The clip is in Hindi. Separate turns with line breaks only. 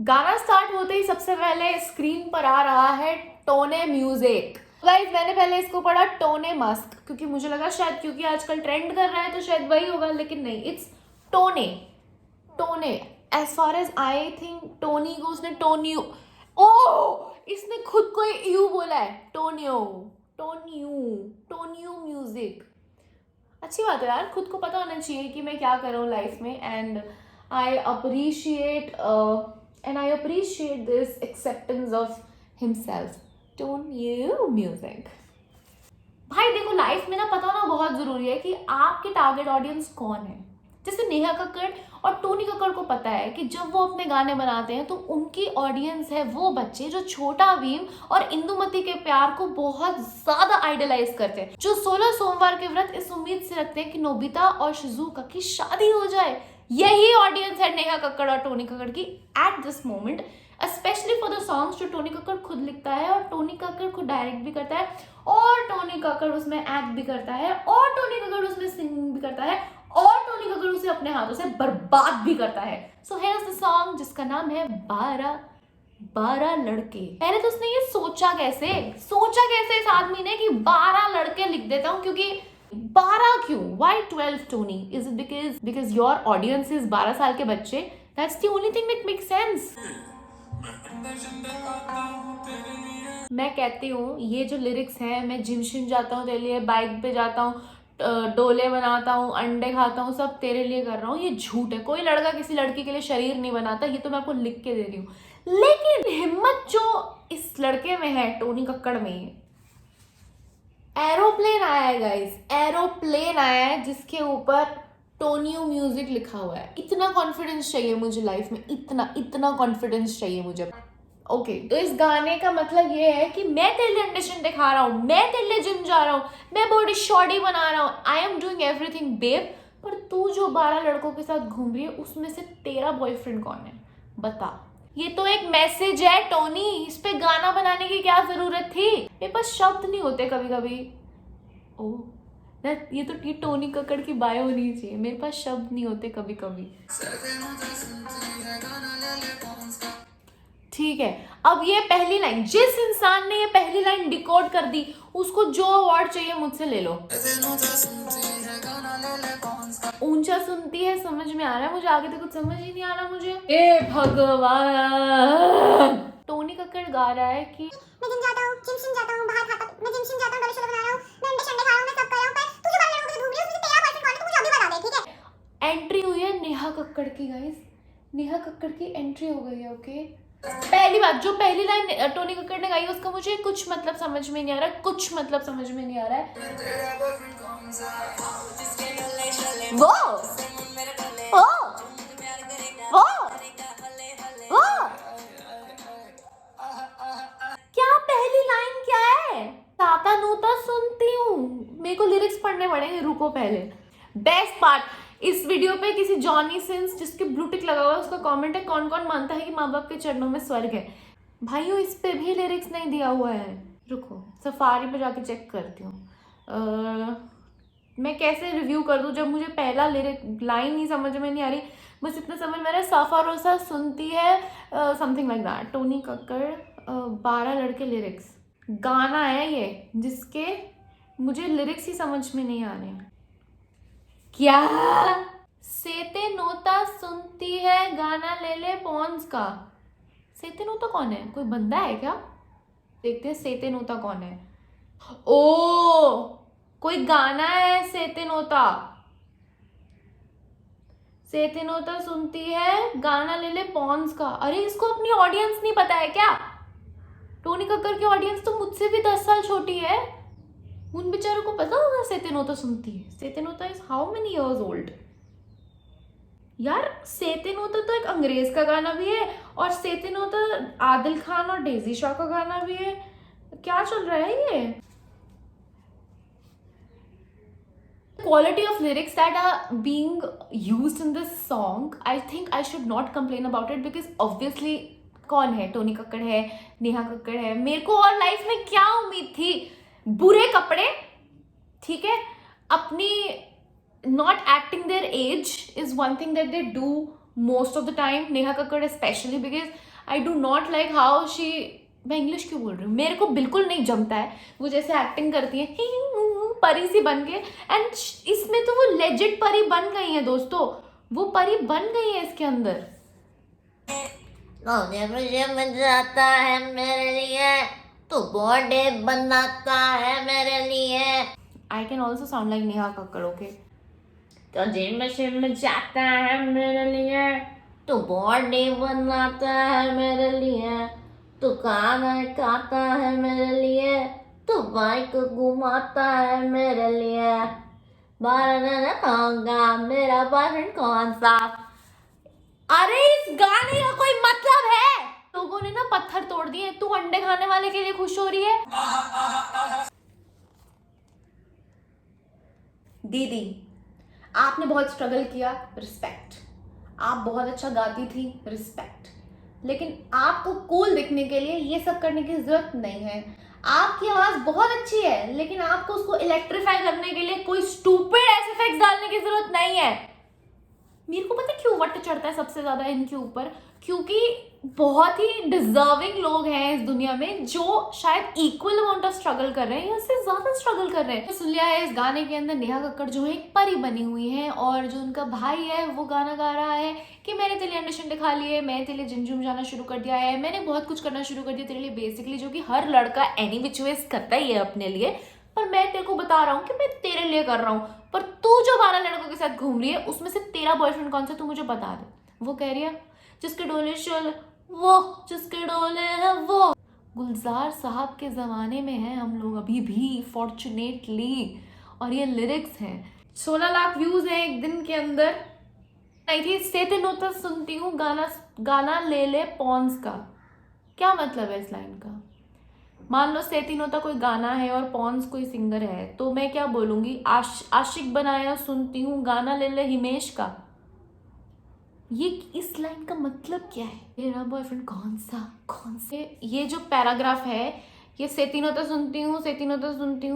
गाना स्टार्ट होते ही सबसे पहले स्क्रीन पर आ रहा है टोने म्यूजिक। गाइस मैंने पहले इसको पढ़ा टोने मस्क, क्योंकि मुझे लगा शायद क्योंकि आजकल ट्रेंड कर रहा है तो शायद वही होगा, लेकिन नहीं, it's tone. Tone as far as I think Tony को उसने टोन्यू, ओ इसने खुद को यू बोला है, टोन्यो, टोन्यू, टोन्यू म्यूजिक। अच्छी बात है यार, खुद को पता होना चाहिए कि मैं क्या कर रहा हूँ लाइफ में। And I appreciate this acceptance of himself, टोन्यू म्यूजिक। भाई देखो, लाइफ में ना पता होना बहुत जरूरी है कि आपके टारगेट ऑडियंस कौन है। जैसे नेहा कक्कड़ और टोनी कक्कड़ को पता है कि जब वो अपने गाने बनाते हैं तो उनकी ऑडियंस है वो बच्चे जो छोटा भीम और इंदुमती के प्यार को बहुत ज्यादा आइडलाइज करते हैं, जो 16 सोमवार के व्रत इस उम्मीद से रखते हैं कि नोबिता और शिजुका की शादी हो जाए। यही ऑडियंस है नेहा कक्कड़ और टोनी कक्कड़ की at this moment, specially for the songs जो टोनी कक्कड़ खुद लिखता है और टोनी कक्कड़ को डायरेक्ट भी करता है और टोनी कक्कड़ उसमें एक्ट भी करता है और टोनी कक्कड़ उसमें सिंगिंग भी करता है और टोनी कक्कड़ उसे अपने हाथों से बर्बाद भी करता है। So here is the song जिसका नाम है 12 लड़के। पहले तो उसने ये सोचा कैसे इस आदमी ने कि 12 लड़के लिख देता हूँ, क्योंकि 12 क्यों, why 12 Tony? Is it because your audience is 12 साल के बच्चे? That's the only thing that make sense. मैं कहती हूँ ये जो लिरिक्स हैं, मैं जिम शिम जाता हूँ तेरे लिए, बाइक पे जाता हूँ, डोले बनाता हूँ, अंडे खाता हूँ, सब तेरे लिए कर रहा हूँ, ये झूठ है। कोई लड़का किसी लड़की के लिए शरीर नहीं बनाता, ये तो मैं आपको लिख के दे रही हूँ। लेकिन हिम्मत जो इस लड़के में है, टोनी कक्कड़ में, एरोप्लेन आया है गाइस, एरोप्लेन आया है जिसके ऊपर टोन्यू म्यूजिक लिखा हुआ है। इतना कॉन्फिडेंस चाहिए मुझे लाइफ में, इतना कॉन्फिडेंस चाहिए मुझे। ओके, तो इस गाने का मतलब ये है कि मैं तेरे लिए अंडे शंडे खा रहा हूँ, मैं तेरे लिए जिम जा रहा हूँ, मैं बॉडी शॉडी बना रहा हूँ, I am doing everything babe. पर तू जो 12 लड़कों के साथ घूम रही है उसमें से तेरा बॉयफ्रेंड कौन है बता। ये तो एक मैसेज है टोनी, इस पे गाना बनाने की क्या जरूरत थी? मेरे पास शब्द नहीं होते कभी कभी। ओ ये तो टोनी कक्कड़ की बायो होनी चाहिए, मेरे पास शब्द नहीं होते कभी कभी। ठीक है, अब ये पहली लाइन, जिस इंसान ने ये पहली लाइन डिकोड कर दी उसको जो अवार्ड चाहिए मुझसे ले लो। ऊंचा सुनती है समझ में आ रहा है मुझे, आगे तो कुछ समझ ही नहीं आ रहा मुझे। ए भगवान, टोनी कक्कड़ गा रहा है कि
मैं जिम जाता हूँ, बाहर खाता हूँ, मैं जिम जाता हूँ, डोले शोले बना रहा हूँ, मैं अंडे शंडे खा रहा हूँ, मैं सब कर रहा हूँ, पर तू जो 12 लड़कों के साथ घूम रही है उसमें से तेरा बॉयफ्रेंड कौन है? तू मुझे अभी बता दे, ठीक है?
एंट्री हुई है नेहा कक्कड़ की गाइस, नेहा कक्कड़ की एंट्री हो गई है। ओके, पहली बात, जो पहली लाइन टोनी कक्कड़ ने गाई उसका मुझे कुछ मतलब समझ में नहीं आ रहा है, कुछ मतलब समझ में नहीं आ रहा है। वो वो वो वो क्या पहली लाइन क्या है? ताता नूता सुनती हूँ, मेरे को लिरिक्स पढ़ने पड़ेंगे, रुको पहले। बेस्ट पार्ट, इस वीडियो पे किसी जॉनी सिंस जिसके ब्लू टिक लगा हुआ है उसका कमेंट है, कौन कौन मानता है कि माँ बाप के चरणों में स्वर्ग है। भाइयों इस पे भी लिरिक्स नहीं दिया हुआ है, रुको सफारी पे जाके चेक करती हूँ। मैं कैसे रिव्यू कर दूँ जब मुझे पहला लिरिक लाइन ही समझ में नहीं आ रही। बस इतना समझ में आ रहा है, साफा रोसा सुनती है, something like that. Tony Kakkar 12 लड़के लिरिक्स, गाना है ये जिसके मुझे लिरिक्स ही समझ में नहीं आ रहे। क्या सेते नोता सुनती है, गाना ले ले पॉन्स का। सेते नोता कौन है, कोई बंदा है क्या? देखते हैं सेते नोता कौन है। ओ कोई गाना है सेते नोता, सेते नोता सुनती है, गाना ले ले पॉन्स का। अरे इसको अपनी ऑडियंस नहीं पता है क्या? टोनी कक्कड़ की ऑडियंस तो मुझसे भी 10 साल छोटी है, उन बेचारों को पता होगा सेते नोता सुनती है। सेते नोता is how many years old यार? सेते नोता तो एक अंग्रेज का गाना भी है और सेते नोता आदिल खान और डेजी शाह का गाना भी है। क्या चल रहा है ये? Quality of lyrics that are being used in this song, I think I should not complain about it because obviously कौन है? टोनी कक्कड़ है, नेहा कक्कड़ है। मेरे को और लाइफ में क्या उम्मीद थी? बुरे कपड़े, ठीक है, अपनी not acting their age is one thing that they do most of the time, Neha Kakkar especially, because I do not like how she, मैं इंग्लिश क्यों बोल रही हूँ, मेरे को बिल्कुल नहीं जमता है वो जैसे एक्टिंग करती है परी सी बन के। एंड इसमें तो वो लेजिट परी बन गई है दोस्तों, वो परी बन गई है इसके अंदर।
मुझे मजा आता है मेरे लिए, तू बर्थडे बनाता है मेरे लिए।
I can also sound like Neha Kakkar, okay. तो जिम शिम जाता है मेरे लिए,
तू बर्थडे बनाता है मेरे लिए, तू खाना खाता है मेरे लिए, तू बाइक घुमाता है मेरे लिए। बारह होगा मेरा बॉयफ्रेंड कौन सा।
अरे इस गाने का कोई मतलब है? लोगों ने ना पत्थर तोड़ दिए, तू अंडे खाने वाले के लिए खुश हो रही है? दीदी आपने बहुत स्ट्रगल किया, रिस्पेक्ट। आप बहुत अच्छा गाती थी, रिस्पेक्ट। लेकिन आपको कूल दिखने के लिए ये सब करने की जरूरत नहीं है। आपकी आवाज बहुत अच्छी है, लेकिन आपको उसको इलेक्ट्रीफाई करने के लिए कोई स्टूपिड ऐसे इफेक्ट्स डालने की जरूरत नहीं है। मेरे को पता है क्यों वट चढ़ता है सबसे ज्यादा इनके ऊपर, क्योंकि बहुत ही डिजर्विंग लोग हैं इस दुनिया में जो शायद इक्वल अमाउंट ऑफ स्ट्रगल कर रहे हैं या उससे ज्यादा स्ट्रगल कर रहे हैं। तो सुन लिया है इस गाने के अंदर नेहा कक्कड़ जो है एक परी बनी हुई है, और जो उनका भाई है वो गाना गा रहा है कि मैंने तेरे लिए अंडे शंडे खा लिए, मैंने तेरे लिए जिम जुम जाना शुरू कर दिया है, मैंने बहुत कुछ करना शुरू कर दिया तेरे लिए, बेसिकली जो कि हर लड़का एनी विच वेज करता ही है अपने लिए। पर मैं तेरे को बता रहा हूँ कि मैं तेरे लिए कर रहा हूँ, पर तू जो 12 लड़कों के साथ घूम रही है उसमें से तेरा बॉयफ्रेंड कौन सा, तू मुझे बता दे। वो कह रही है जिसके डोले शोले वो, जिसके डोले है वो। गुलजार साहब के ज़माने में हैं हम लोग अभी भी, फॉर्चुनेटली। और ये लिरिक्स हैं, 16 लाख व्यूज़ हैं एक दिन के अंदर। आई थी सेते नोता सुनती हूँ गाना ले ले पॉन्स का। क्या मतलब है इस लाइन का? मान लो सेतिनोता कोई गाना है और पॉन्स कोई सिंगर है, तो मैं क्या बोलूँगी, आशिक बनाया सुनती हूँ गाना ले ले हिमेश का। ये इस लाइन का मतलब क्या है? तेरा बॉयफ्रेंड कौन सा, कौन से? ये जो पैराग्राफ है, ये सेतिनोता सुनती हूँ